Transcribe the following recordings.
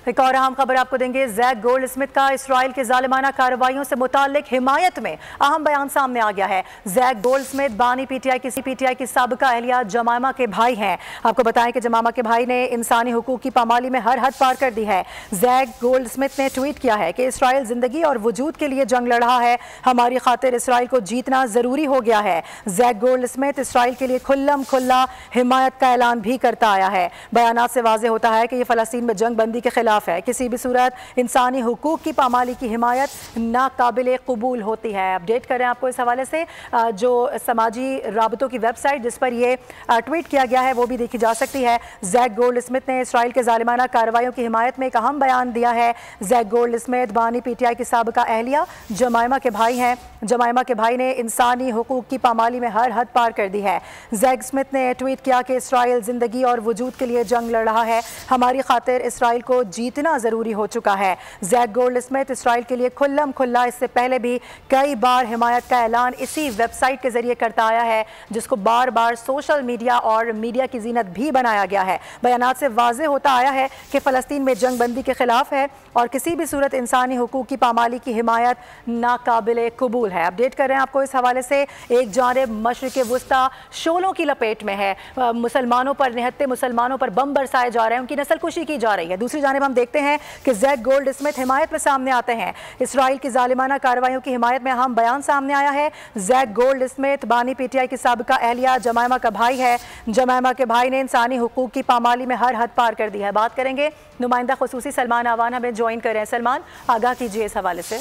एक और अहम खबर आपको देंगे। जैक गोल्डस्मिथ का इसराइल के जालिमाना कार्रवाइयों से मुताल्लिक हिमायत में अहम बयान सामने आ गया है। जैक गोल्डस्मिथ बानी पीटीआई की साबिका अहलिया जमायमा के भाई हैं। आपको बताएं कि जमायमा के भाई ने इंसानी हुकूक की पामाली में हर हद पार कर दी है। जैक गोल्डस्मिथ ने ट्वीट किया है कि इसराइल जिंदगी और वजूद के लिए जंग लड़ रहा है, हमारी खातिर इसराइल को जीतना जरूरी हो गया है। जैक गोल्डस्मिथ इसराइल के लिए खुल्लम खुल्ला हिमायत का ऐलान भी करता आया है। बयानात से वाज़ेह होता है कि ये फलस्तीन में जंग बंदी के खिलाफ है। किसी भी सूरत इंसानी हुकूक की पामाली की हिमायत नाकाबिले कबूल होती है। अपडेट करें आपको इस हवाले से जो समाजी राबतों की वेबसाइट जिस पर यह ट्वीट किया गया है वो भी देखी जा सकती है। जैक गोल्डस्मिथ ने इसराइल के जालिमाना कार्रवाइयों की हिमायत में एक अहम बयान दिया है। जैक गोल्डस्मिथ बानी पीटीआई की साबिका अहलिया जमायमा के भाई हैं। जमायमा के भाई ने इंसानी हुकूक की पामाली में हर हद पार कर दी है। जैक स्मिथ ने ट्वीट किया कि इसराइल जिंदगी और वजूद के लिए जंग लड़ रहा है, हमारी खातिर इसराइल को जीतना जरूरी हो चुका है। जैक गोल्डस्मिथ इसराइल के लिए खुल्लम खुल्ला इससे पहले भी कई बार हिमायत का ऐलान इसी वेबसाइट के जरिए करता आया है, जिसको बार बार सोशल मीडिया और मीडिया की जीनत भी बनाया गया है। बयानात से वाज़ेह होता आया है कि फ़लस्तीन में जंग बंदी के खिलाफ है और किसी भी सूरत इंसानी हुकूक की पामाली की हिमायत नाकाबिले कबूल है। अपडेट कर रहे हैं आपको इस हवाले से। एक जानिब मशरिक़ वुस्ता शोलों की लपेट में है, मुसलमानों पर निहत्ते मुसलमानों पर बम बरसाए जा रहे हैं, उनकी नस्लकुशी की जा रही है। दूसरी जानिब हम देखते हैं कि जैक गोल्डस्मिथ हिमायत में सामने आते हैं। इसराइल की जालिमाना कार्रवाइयों की हिमायत में अहम बयान सामने आया है। जैक गोल्डस्मिथ बानी पीटीआई की साबिका अहलिया जमायमा का भाई है। जमायमा के भाई ने इंसानी हुकूक की पामाली में हर हद पार कर दी है। बात करेंगे नुमाइंदा खुसूसी सलमान अवान हमें ज्वाइन कर रहे हैं। सलमान, आगाह कीजिए इस हवाले से।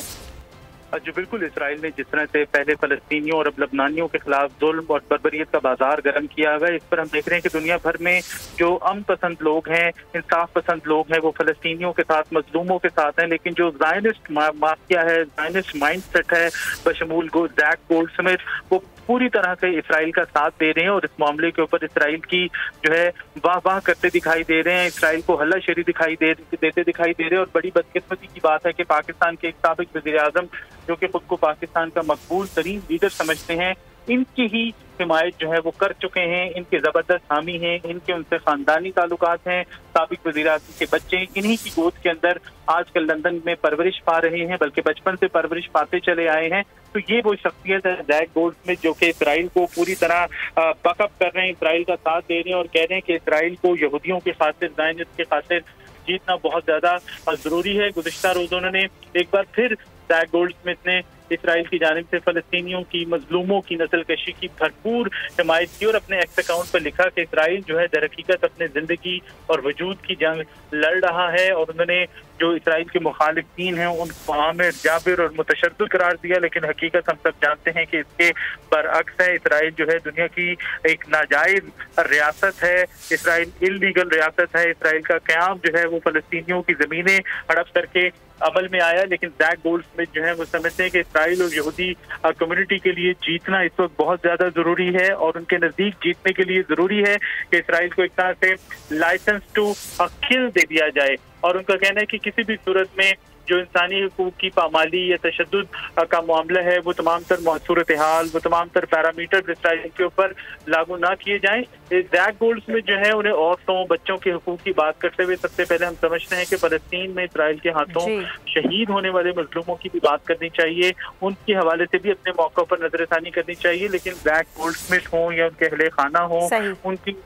जो बिल्कुल इसराइल ने जिस तरह से पहले फलस्तीनियों और अब लबनानियों के खिलाफ जुल्म और बर्बरियत का बाजार गर्म किया है, इस पर हम देख रहे हैं कि दुनिया भर में जो अमन पसंद लोग हैं, इंसाफ पसंद लोग हैं, वो फलस्तीनियों के साथ, मजलूमों के साथ हैं। लेकिन जो ज़ायनिस्ट माफिया है, ज़ायनिस्ट माइंडसेट है, बशमूल जैक गोल्डस्मिथ, वो पूरी तरह से इसराइल का साथ दे रहे हैं और इस मामले के ऊपर इसराइल की जो है वाह वाह करते दिखाई दे रहे हैं, इसराइल को हल्लाशेरी देते दिखाई दे रहे हैं। और बड़ी बदकिस्मती की बात है कि पाकिस्तान के एक साबिक वज़ीर आज़म जो कि खुद को पाकिस्तान का मकबूल तरीन लीडर समझते हैं, इनकी ही हिमायत जो है वो कर चुके हैं, इनके जबरदस्त हामी हैं, इनके उनसे खानदानी ताल्लुकात हैं। साबिक वज़ीर आज़म के बच्चे इन्हीं की गोद के अंदर आजकल लंदन में परवरिश पा रहे हैं, बल्कि बचपन से परवरिश पाते चले आए हैं। तो ये वो शख्सियत है जैक गोल्डस्मिथ जो कि इसराइल को पूरी तरह बकअप कर रहे हैं, इसराइल का साथ दे रहे हैं और कह रहे हैं कि इसराइल को यहूदियों के खातिर, ज़ायनिस्ट के खातिर जीतना बहुत ज्यादा जरूरी है। गुज़िश्ता रोज उन्होंने एक बार फिर जैक गोल्डस्मिथ ने इसराइल की जानिब से फलस्तीनियों की, मजलूमों की नस्लकशी की भरपूर हिमायत की और अपने एक्स अकाउंट पर लिखा कि इसराइल जो है दर हकीकत अपने जिंदगी और वजूद की जंग लड़ रहा है। और उन्होंने जो इसराइल के मुखालिफिन हैं उनको आमिर, जाबिर और मुतशद्दिद करार दिया, लेकिन हकीकत हम सब जानते हैं कि इसके बरअक्स है। इसराइल जो है दुनिया की एक नाजायज रियासत है, इसराइल इल्लीगल रियासत है। इसराइल का क़याम जो है वो फलस्तीनियों की ज़मीनें हड़प करके अमल में आया, लेकिन जैक गोल्डस्मिथ जो है वो समझते हैं कि इसराइल और यहूदी कम्युनिटी के लिए जीतना इस वक्त बहुत ज्यादा जरूरी है और उनके नजदीक जीतने के लिए जरूरी है कि इसराइल को एक तरह से लाइसेंस टू किल दे दिया जाए। और उनका कहना है कि किसी भी सूरत में जो इंसानी हुकूक की पामाली या तशद्दुद का मामला है वो तमाम तर सूरत हाल, वो तमाम तर पैरामीटर इसराइल के ऊपर लागू ना किए जाएं। जैक गोल्डस्मिथ जो है उन्हें औरतों, बच्चों के हुकूक की बात करते हुए सबसे पहले हम समझते हैं कि फलस्तीन में इसराइल के हाथों शहीद होने वाले मजलूमों की भी बात करनी चाहिए, उनके हवाले से भी अपने मौक़ों पर नजरसानी करनी चाहिए। लेकिन जैक गोल्डस्मिथ हों या उनके अहले खाना हों, उनकी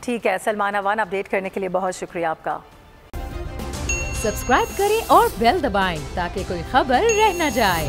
ठीक है। सलमान अवान, अपडेट करने के लिए बहुत शुक्रिया आपका। सब्सक्राइब करें और बेल दबाएं ताकि कोई खबर रह न जाए।